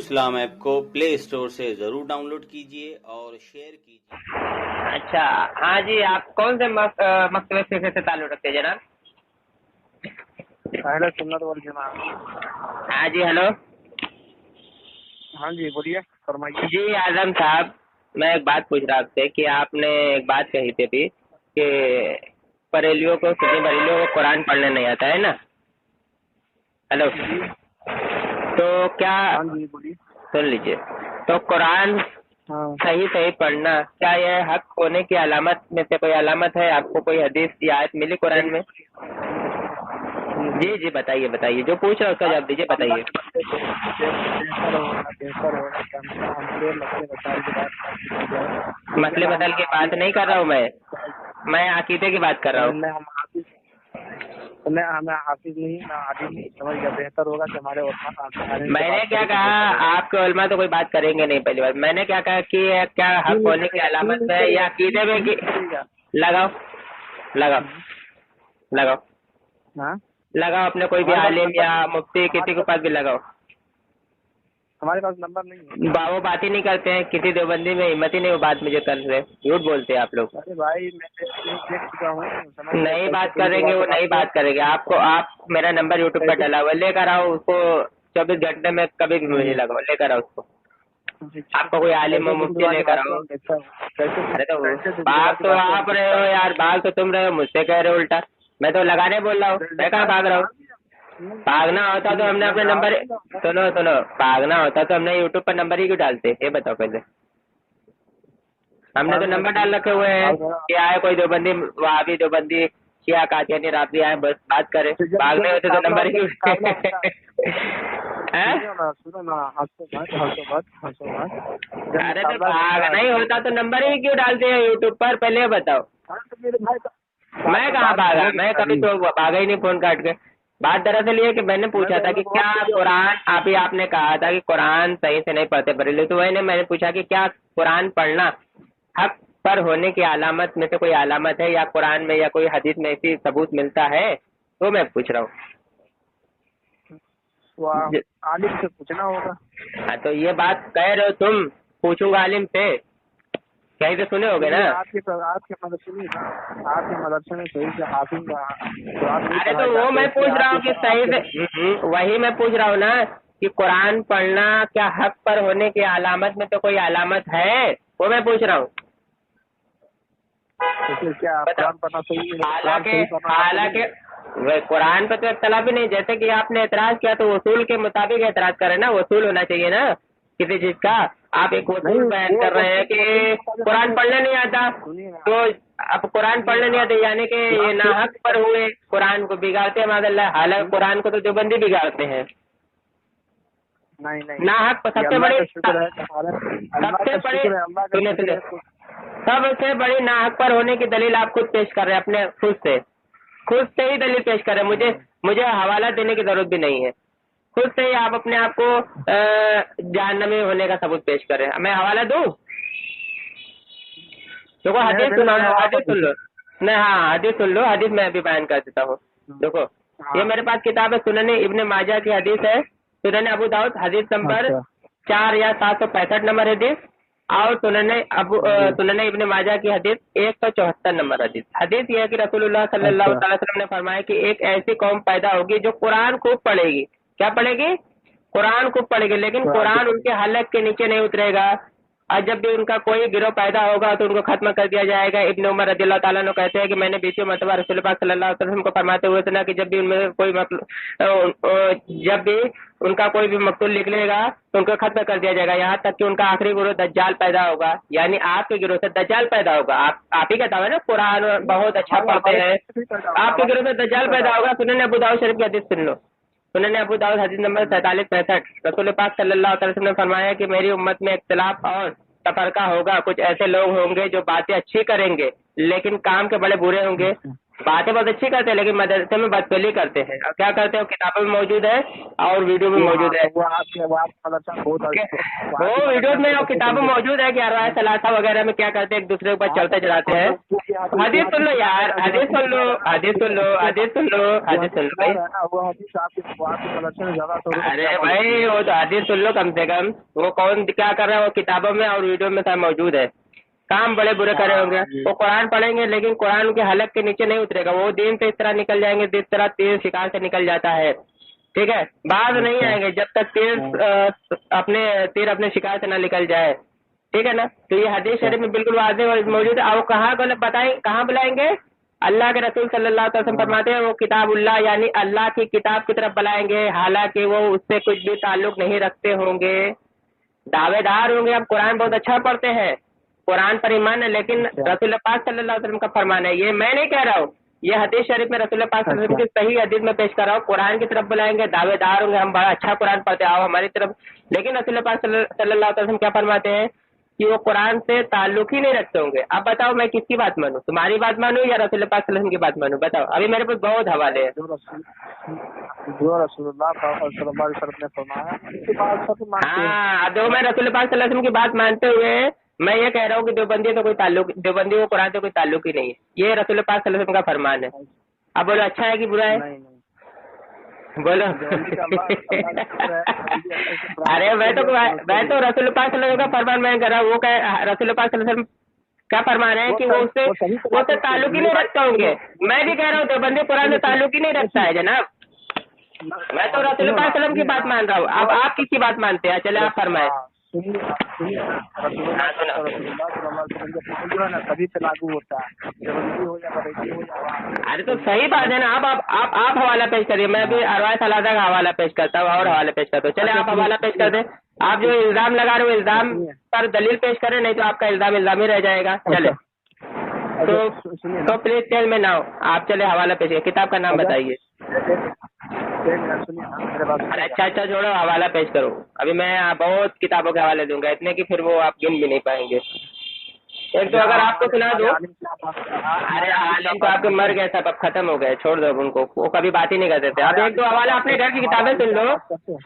اسلام app کو پلے store سے ضرور ڈاؤن لوڈ کیجیے اور شیئر کیجیے۔ اچھا ہاں جی، آپ کون سے مکتبہ فقہ سے تعلق رکھتے ہیں جناب؟ اہل سنت والجماعت۔ ہاں جی ہلو، ہاں جی بولیے، فرمائیے۔ جی اعظم صاحب، میں ایک بات پوچھ رہا آپ سے کہ آپ نے ایک بات کہی تھی کہ بریلیوں کو قرآن پڑھنے نہیں آتا ہے نا؟ ہلو، تو کیا ہاں جی بولیے۔ سن لیجیے، تو قرآن صحیح پڑھنا کیا یہ حق ہونے کی علامت میں سے کوئی علامت ہے؟ آپ کو کوئی حدیث یا آیت ملی قرآن میں؟ جی بتائیے، جو پوچھ رہا ہے اس کا جواب دیجیے، بتائیے۔ مسئلے بدل کی بات نہیں کر رہا ہوں میں عقیدے کی بات کر رہا ہوں۔ ہمیں حافظ نہیں، عالم نہیں سمجھ گیا، بہتر ہوگا کہ ہمارے علماء۔ میں نے کیا کہا؟ آپ کے علماء تو کوئی بات کریں گے نہیں، پہلی بات میں نے کیا کہا کہ کیا حق ہونے کی علامت ہے یا عقیدے میں لگاؤ اپنے کوئی بھی عالم یا مفتی کسی کے پاس بھی لگاؤ۔ ہمارے پاس نمبر نہیں ہے، وہ بات ہی نہیں کرتے ہیں، کسی دیوبندی میں ہمت ہی نہیں وہ بات مجھے کر رہے، جھوٹ بولتے ہیں آپ لوگ۔ ارے بھائی میں دیکھ چکا ہوں، نہیں بات کریں گے، وہ نہیں بات کریں گے۔ آپ میرا نمبر یوٹیوب پر ڈلا ہوا، لے کر آؤ اس کو، 24 گھنٹے میں کبھی بھی مجھے لگاؤ، لے کر آؤ اس کو۔ آپ کو کوئی عالم و مفتی لے کر آؤ۔ ارے تو بات تو آپ رہے ہو یار، بات تو تم رہے ہو، مجھ سے کہہ رہے ہو الٹا۔ میں تو لگانے بول رہا ہوں، میں کہاں بھاگ رہا ہوں؟ بھاگنا ہوتا تو ہم نے اپنے نمبر، سنو بھاگنا ہوتا تو ہم نے یوٹیوب پر نمبر ہی کیوں ڈالتے؟ یہ بتاؤ پہلے۔ ہم نے تو نمبر ڈال رکھے ہوئے ہیں کہ آئے کوئی دیوبندی، وہابی دیوبندی، شیعہ قادیانی رافضی آئے، بس بات کرے۔ بھاگنے ہوتے تو نمبر ہی کیوں؟ ارے تو بھاگنا ہی ہوتا تو نمبر ہی کیوں ڈالتے ہیں یوٹیوب پر؟ پہلے بتاؤ۔ میں کہاں بھاگا؟ میں کبھی تو بھاگا ہی نہیں فون کاٹ کے۔ بات دراصل یہ کہ میں نے پوچھا تھا کہ کیا قرآن، آپ نے کہا تھا کہ قرآن صحیح سے نہیں پڑھتے بریلوی، تو میں نے پوچھا کہ کیا قرآن پڑھنا حق پر ہونے کی علامت میں سے کوئی علامت ہے، یا قرآن میں یا کوئی حدیث میں ایسی ثبوت ملتا ہے؟ تو میں پوچھ رہا ہوں۔ عالم سے پوچھنا ہوگا۔ ہاں تو یہ بات کہہ رہے ہو تم، پوچھوں گا عالم سے، کہیں تو سنے ہوگے نا؟ آپ کے مدرسے میں صحیح سے حافظ۔ ارے تو وہ میں پوچھ رہا ہوں کہ صحیح سے، وہی میں پوچھ رہا ہوں نا کہ قرآن پڑھنا کیا حق پر ہونے کی علامت میں تو کوئی علامت ہے؟ وہ میں پوچھ رہا ہوں۔ حالانکہ قرآن پہ تو اختلاف ہی نہیں، جیسے کہ آپ نے اعتراض کیا تو اصول کے مطابق اعتراض کرے نا، اصول ہونا چاہیے نا کسی چیز کا۔ آپ ایک اصول بیان کر رہے ہیں کہ قرآن پڑھنے نہیں آتا، تو اب قرآن پڑھنے نہیں آتے یعنی کہ یہ ناحق پر ہوئے، قرآن کو بگاڑتے ہیں معاذ اللہ۔ حالانکہ قرآن کو تو دیوبندی بگاڑتے ہیں۔ ناحق سب سے بڑی ناحق پر ہونے کی دلیل آپ خود پیش کر رہے ہیں، اپنے خود سے ہی دلیل پیش کر رہے ہیں۔ مجھے حوالہ دینے کی ضرورت بھی نہیں ہے، خود سے ہی آپ اپنے آپ کو جہنمی ہونے کا ثبوت پیش کر رہے ہیں۔ میں حوالہ دوں؟ دیکھو حدیث سن لو، نہیں ہاں حدیث سن لو، حدیث میں ابھی بیان کر دیتا ہوں۔ دیکھو یہ میرے پاس کتاب ہے، سنن ابن ماجہ کی حدیث ہے، سنن ابو داؤد حدیث نمبر 4 یا 765 نمبر حدیث، اور سنن ابن ماجہ کی حدیث 174 نمبر حدیث۔ حدیث یہ ہے کہ رسول اللہ صلی اللہ علیہ وسلم نے فرمایا کہ ایک ایسی قوم پیدا ہوگی جو قرآن خوب پڑھے گی۔ کیا پڑھے گی؟ قرآن خوب پڑھے گی، لیکن قرآن ان کے حلق کے نیچے نہیں اترے گا، اور جب بھی ان کا کوئی گروہ پیدا ہوگا تو ان کو ختم کر دیا جائے گا۔ ابن عمر رضی اللہ تعالیٰ عنہ کہتے ہیں کہ میں نے 20 مرتبہ رسول پاک صلی اللہ علیہ وسلم کو فرماتے ہوئے سنا کہ جب بھی ان میں کوئی جب بھی ان کا کوئی بھی مقتول نکلے گا تو ان کو ختم کر دیا جائے گا، یہاں تک کہ ان کا آخری گروہ دجال پیدا ہوگا، یعنی آپ کے گروہ سے دجال پیدا ہوگا۔ آپ ہی کا دعویٰ ہے نا قرآن بہت اچھا پڑھتے ہیں، آپ کے گروہ سے دجال پیدا ہوگا۔ سنن ابو داؤد شریف کی حدیث سن لو، سنن ابو داؤد حدیث نمبر 4765، رسول پاک صلی اللہ علیہ وسلم نے فرمایا کہ میری امت میں اختلاف اور تفرقہ ہوگا، کچھ ایسے لوگ ہوں گے جو باتیں اچھی کریں گے لیکن کام کے بڑے برے ہوں گے، बातें बहुत अच्छी करते हैं, लेकिन मदरसे में बदफेली करते हैं। और क्या करते हैं, किताबों में मौजूद है और वीडियो में मौजूद है। वो आपके मदरसा बहुत वो वीडियो में और किताबों में मौजूद है कि अरवाह सलासा वगैरह में क्या करते हैं, एक दूसरे के ऊपर चलते चलाते हैं। हदीस सुन लो यार, हदीस सुन लो, हदीस सुन लो, हदीस सुन लो, हदीस सुन लो भाई। वो हदीस आपके मदरसे में ज्यादा तो अरे भाई वो तो हदीस सुन लो कम से कम। वो कौन क्या कर रहा है, वो किताबों में और वीडियो में सब मौजूद है। काम बड़े बुरे करे होंगे। वो कुरान पढ़ेंगे लेकिन कुरान उनके हलक के नीचे नहीं उतरेगा। वो दीन से इस तरह निकल जाएंगे जिस तरह तीर शिकार से निकल जाता है, ठीक है। बाहर नहीं आएंगे जब तक तीर अपने शिकार से ना निकल जाए, ठीक है ना। तो ये हदीस शरीफ में बिल्कुल वाज़ेह मौजूद है। और कहाँ बताएं, कहाँ बुलाएंगे? अल्लाह के रसूल सल्लल्लाहु अलैहि वसल्लम फरमाते हैं वो किताबुल्लाह यानी अल्लाह की किताब की तरफ बुलाएंगे, हालांकि वो उससे कुछ भी ताल्लुक नहीं रखते होंगे, दावेदार होंगे। अब कुरान बहुत अच्छा पढ़ते हैं, कुरान पर ईमान है, लेकिन रसूल पाक सल्लल्लाहु अलैहि वसल्लम का फरमान है, ये मैं नहीं कह रहा हूँ, ये हदीस शरीफ में रसूल पाक सल्लल्लाहु अलैहि वसल्लम की सही हदीस में पेश कर रहा हूँ। कुरान की तरफ बुलाएंगे, दावेदार होंगे, हम बड़ा अच्छा कुरान पढ़ते, आओ हमारी तरफ। लेकिन रसूल पाक सल्लल्लाहु अलैहि वसल्लम क्या फरमाते हैं कि वो कुरान से ताल्लुक ही नहीं रखते होंगे। अब बताओ मैं किसकी बात मानूं, तुम्हारी बात मानूं या रसूल पाक सल्लल्लाहु अलैहि वसल्लम की बात मानूं? बताओ, अभी मेरे पास बहुत हवाले हैं। जो रसूलुल्लाह सल्लल्लाहु अलैहि वसल्लम ने फरमाया उसकी बात सब मानते हैं। हाँ, अब देखो मैं रसूल पाक सल्लल्लाहु अलैहि वसल्लम की बात मानते हुए मैं ये कह रहा हूँ कि देवबंदी को कुरान से कोई ताल्लुक ही नहीं है। ये रसूल पाक सल्लल्लाहु अलैहि वसल्लम का फरमान है। अब बोलो अच्छा है कि बुरा है? बोलो। अरे मैं तो रसूल पाक सल्लल्लाहु अलैहि वसल्लम का फरमान मैं कर रहा हूँ। वो क्या रसूल पाक सल्लल्लाहु अलैहि वसल्लम क्या फरमान है कि वो उससे ताल्लुक ही नहीं रखते होंगे। मैं भी कह रहा हूँ देवबंदी कुरान से ताल्लुक ही नहीं रखता है जनाब। मैं तो रसूल पाक सल्लल्लाहु अलैहि वसल्लम की बात मान रहा हूँ। अब आप किसकी बात मानते हैं? चले आप फरमाए। सभी पे लागू होता है, हो या बरेली हो या। अरे तो सही बात है ना। अब आप हवाला पेश करिए, मैं भी अरवाह सलासा का हवाला पेश करता हूँ और हवाला पेश करता हूँ। चले आप हवाला पेश कर दें। आप जो इल्जाम लगा रहे हो इल्जाम पर दलील पेश करें, नहीं तो आपका इल्जाम ही रह जाएगा। चले तो प्लीज टेल मी नाउ, आप चले हवाला पेश करिए, किताब का नाम बताइए। अरे अच्छा छोड़ो, हवाला पेश करो। अभी मैं बहुत किताबों के हवाले दूंगा, इतने कि फिर वो आप गिन भी नहीं पाएंगे। एक तो अगर आपको सुना दो, अरे आलिम तो आपके मर गए सब, अब खत्म हो गए, छोड़ दो उनको, वो कभी बात ही नहीं करते थे। अब एक दो हवाला अपने घर की किताबें सुन लो।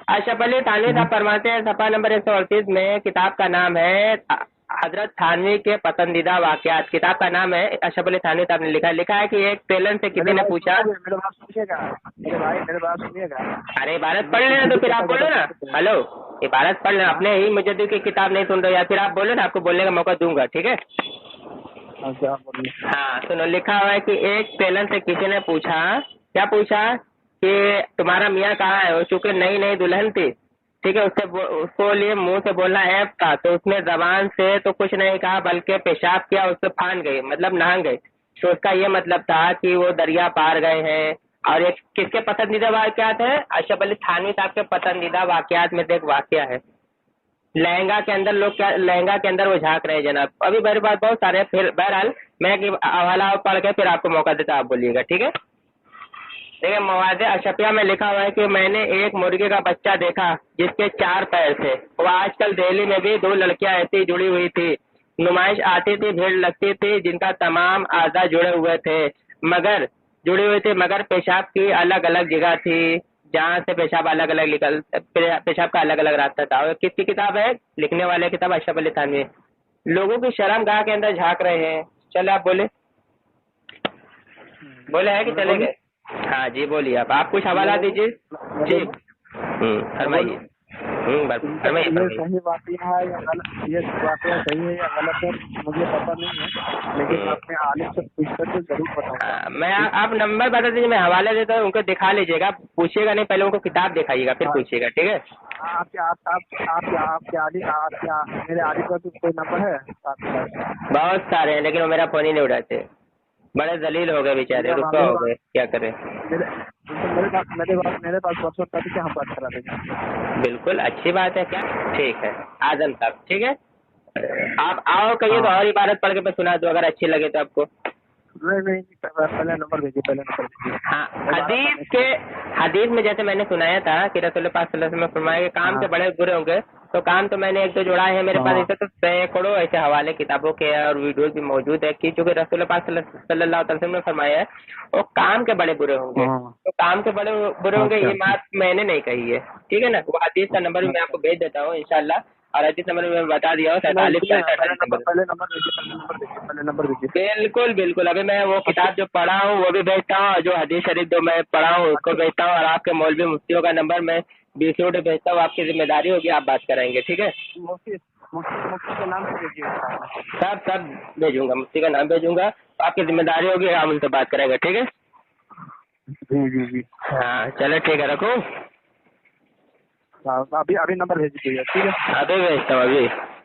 अशरफ अली थानवी साहब फरमाते हैं सफा नंबर 138 में, किताब का नाम है हजरत थानवी के पसंदीदा वाकयात। किताब का नाम है, अशरफ अली थानवी साहब ने लिखा है कि एक टेलर से किसी ने पूछा। मेरे बात सुनिएगा। अरे इबारत पढ़ लेना तो फिर आप बोलो ना। हेलो, इबारत पढ़ लेना, अपने ही मुजद्दिद की किताब नहीं सुन रहे, या फिर आप बोलो ना, आपको बोलने का मौका दूंगा, ठीक है। हाँ सुनो, लिखा हुआ है कि एक टेलर से किसी ने पूछा, क्या पूछा कि तुम्हारा मियाँ कहाँ है। वो चूंकि नई नई दुल्हन थी, ठीक है, उसको लिए मुंह से बोलना ऐप था, तो उसने जबान से तो कुछ नहीं कहा बल्कि पेशाब किया, उससे फान गई, मतलब नहा गई। तो उसका ये मतलब था कि वो दरिया पार गए हैं। और ये किसके पसंदीदा वाकयात है? अशरफ अली थानवी साहब के पसंदीदा वाकयात में से एक वाकया है। लहंगा के अंदर लोग क्या, लहंगा के अंदर वो झांक रहे हैं जनाब। अभी मेरे पास बहुत सारे, फिर बहरहाल मैं हवाला पढ़ के फिर आपको मौका देता, आप बोलिएगा, ठीक है। देखिए मवादे अशफिया में लिखा हुआ है कि मैंने एक मुर्गे का बच्चा देखा जिसके 4 पैर थे। वो आजकल दिल्ली में भी 2 लड़कियां ऐसी जुड़ी हुई थी, नुमाइश आती थी, भीड़ लगती थी, जिनका तमाम आज़ा जुड़े हुए थे, मगर पेशाब की अलग अलग जगह थी, जहाँ से पेशाब अलग अलग पेशाब का अलग अलग रास्ता था। और किसकी किताब है? लिखने वाले किताब अशरफ अली थानवी। लोगों की शर्मगाह के अंदर झांक रहे हैं। चले आप बोले है कि चले गए? हाँ जी बोलिए, आप कुछ हवाला दीजिए जी। फरमाइए। फरमाइए। सही वाकया है या गलत, ये वाकया सही है या गलत है मुझे पता नहीं है, लेकिन अपने आलिम से पूछ कर जरूर बताऊंगा। मैं आप नंबर बता दीजिए, मैं हवाला देता हूँ, उनको दिखा लीजिएगा, पूछिएगा नहीं, पहले उनको किताब दिखाइएगा फिर पूछिएगा, ठीक है। मेरे आलिम का कोई नंबर है? बहुत सारे हैं, लेकिन वो मेरा फोन ही नहीं उठाते, बड़े जलील हो गए बेचारे, रुपया हो गए, क्या करें। मेरे पास परसों तक हम बात करा देंगे। बिल्कुल अच्छी बात है, क्या ठीक है, आजम साहब, ठीक है। आप आओ कहिए तो और इबारत पढ़ के मैं सुना दूं अगर अच्छी लगे तो आपको। नहीं, पहले नंबर भेजिए। हाँ, हदीस में जैसे मैंने सुनाया था कि रसूल पाक सल्लल्लाहु अलैहि वसल्लम ने फरमाया कि काम के बड़े बुरे होंगे तो काम तो मैंने एक दो जोड़ा है मेरे पास, हाँ। ऐसे तो सैकड़ों ऐसे हवाले किताबों के और वीडियोस भी मौजूद है कि चूंकि रसूल पाक सल्लल्लाहु अलैहि वसल्लम ने फरमाया है वो काम के बड़े बुरे होंगे, हाँ। तो काम के बड़े बुरे होंगे, अच्छा, ये बात मैंने नहीं कही है, ठीक है ना। वो हदीस का नंबर भी मैं आपको भेज देता हूँ इंशाल्लाह, और हदीस नंबर भी मैं बता दिया हूँ, नहीं, 47 सुनिए, 65 हदीस नंबर। पहले नंबर भेजिए, पहले नंबर भेजिए। बिल्कुल बिल्कुल, अभी मैं वो किताब जो पढ़ा हूँ वो भी भेजता हूँ, और जो हदीस शरीफ जो मैं पढ़ा हूँ उसको भेजता हूँ, और आपके मौलवी मुफ्तियों का नंबर मैं बीसीओ भेजता हूँ, आपकी जिम्मेदारी होगी, आप बात कराएंगे, ठीक है। मुफ्ती के नाम से भेजिए किताब। सब भेजूंगा, मुफ्ती का नाम भेजूंगा, आपकी जिम्मेदारी होगी, आप उनसे बात करेंगे, ठीक है। जी। हाँ चलो ठीक है, रखूँ। हाँ, अभी नंबर भेज दीजिए, ठीक है। अभी भेजता हूँ अभी।